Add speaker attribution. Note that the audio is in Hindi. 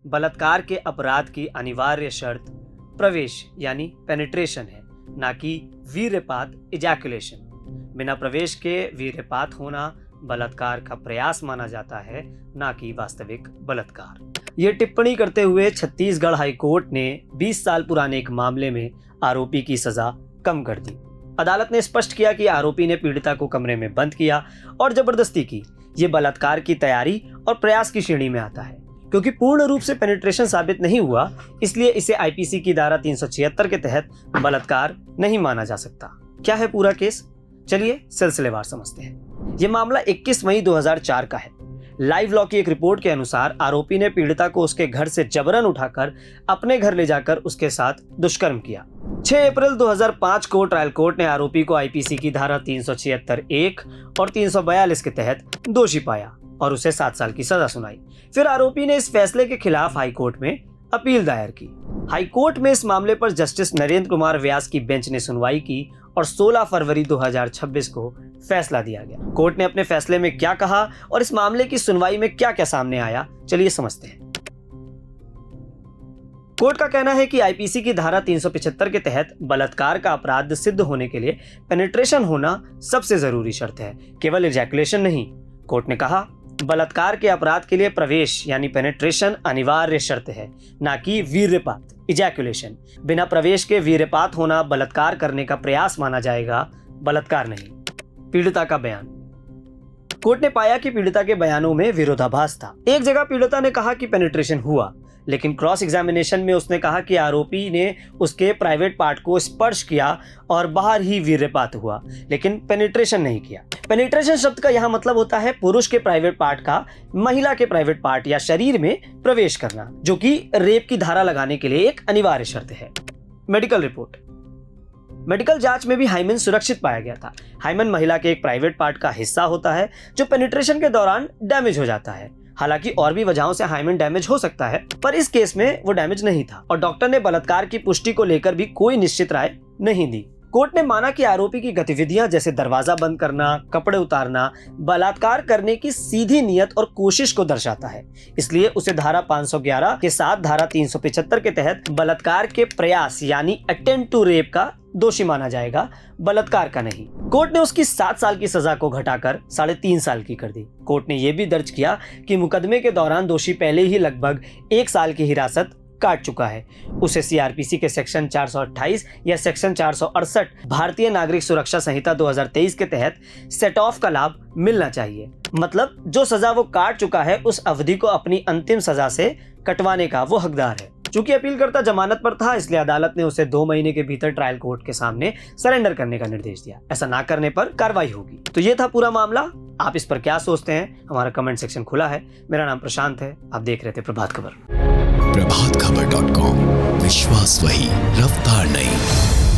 Speaker 1: बलात्कार के अपराध की अनिवार्य शर्त प्रवेश यानी पेनिट्रेशन है, ना कि वीर्यपात इजैकुलेशन। बिना प्रवेश के वीर्यपात होना बलात्कार का प्रयास माना जाता है, ना कि वास्तविक बलात्कार। ये टिप्पणी करते हुए छत्तीसगढ़ हाईकोर्ट ने 20 साल पुराने एक मामले में आरोपी की सजा कम कर दी। अदालत ने स्पष्ट किया कि आरोपी ने पीड़िता को कमरे में बंद किया और जबरदस्ती की। ये बलात्कार की तैयारी और प्रयास की श्रेणी में आता है। क्योंकि पूर्ण रूप से पेनिट्रेशन साबित नहीं हुआ, इसलिए इसे आईपीसी की धारा 376 के तहत बलात्कार नहीं माना जा सकता। क्या है पूरा केस? चलिए सिलसिलेवार समझते हैं। यह मामला 21 मई 2004 का है। लाइव लॉ की एक रिपोर्ट के अनुसार आरोपी ने पीड़िता को उसके घर से जबरन उठाकर अपने घर ले जाकर उसके साथ दुष्कर्म किया। 6 अप्रैल 2005 को ट्रायल कोर्ट ने आरोपी को आईपीसी की धारा 376(1) और 342 के तहत दोषी पाया और उसे 7 साल की सजा सुनाई। फिर आरोपी ने इस फैसले के खिलाफ हाईकोर्ट में अपील दायर की। हाईकोर्ट में इस मामले पर जस्टिस नरेंद्र कुमार व्यास की बेंच ने सुनवाई की और 16 फरवरी 2026 को फैसला दिया गया। कोर्ट ने अपने फैसले में क्या कहा और इस मामले की सुनवाई में क्या क्या सामने आया, चलिए समझते हैं। कोर्ट का कहना है कि आईपीसी की धारा 375 के तहत बलात्कार का अपराध सिद्ध होने के लिए पेनिट्रेशन होना सबसे जरूरी शर्त है, केवल इजैकुलेशन नहीं। कोर्ट ने कहा, बलात्कार के अपराध के लिए प्रवेश यानी पेनिट्रेशन अनिवार्य शर्त है, ना कि वीर्यपात इजैकुलेशन। बिना प्रवेश के वीर्यपात होना बलात्कार करने का प्रयास माना जाएगा, बलात्कार नहीं। पीड़िता का बयान। कोर्ट ने पाया कि पीड़िता के बयानों में विरोधाभास था। एक जगह पीड़िता ने कहा कि पेनिट्रेशन हुआ, लेकिन क्रॉस एग्जामिनेशन में उसने कहा कि आरोपी ने उसके प्राइवेट पार्ट को स्पर्श किया और बाहर ही वीर्यपात हुआ, लेकिन पेनिट्रेशन नहीं किया। पेनिट्रेशन शब्द का यहाँ मतलब होता है पुरुष के प्राइवेट पार्ट का महिला के प्राइवेट पार्ट या शरीर में प्रवेश करना, जो कि रेप की धारा लगाने के लिए एक अनिवार्य शर्त है। Medical report. मेडिकल जांच में भी हाइमेन सुरक्षित पाया गया था। हाइमेन महिला के एक प्राइवेट पार्ट का हिस्सा होता है जो पेनिट्रेशन के दौरान डैमेज हो जाता है। हालांकि और भी वजहों से हाइमेन डैमेज हो सकता है, पर इस केस में वो डैमेज नहीं था और डॉक्टर ने बलात्कार की पुष्टि को लेकर भी कोई निश्चित राय नहीं दी। कोर्ट ने माना कि आरोपी की गतिविधियां जैसे दरवाजा बंद करना, कपड़े उतारना, बलात्कार करने की सीधी नियत और कोशिश को दर्शाता है, इसलिए उसे धारा 511 के साथ धारा 375 के तहत बलात्कार के प्रयास यानी अटेम्प्ट टू रेप का दोषी माना जाएगा, बलात्कार का नहीं। कोर्ट ने उसकी 7 साल की सजा को घटाकर 3.5 साल की कर दी। कोर्ट ने यह भी दर्ज किया कि मुकदमे के दौरान दोषी पहले ही लगभग 1 साल की हिरासत काट चुका है। उसे सीआरपीसी के सेक्शन 428 या सेक्शन 468 भारतीय नागरिक सुरक्षा संहिता 2023 के तहत सेट ऑफ का लाभ मिलना चाहिए। मतलब जो सजा वो काट चुका है उस अवधि को अपनी अंतिम सजा से कटवाने का वो हकदार है। चूंकि अपीलकर्ता जमानत पर था, इसलिए अदालत ने उसे 2 महीने के भीतर ट्रायल कोर्ट के सामने सरेंडर करने का निर्देश दिया। ऐसा ना करने पर कार्रवाई होगी। तो ये था पूरा मामला। आप इस पर क्या सोचते हैं? हमारा कमेंट सेक्शन खुला है। मेरा नाम प्रशांत है, आप देख रहे थे प्रभात खबर।
Speaker 2: प्रभातखबर.com, विश्वास वही, रफ्तार नहीं।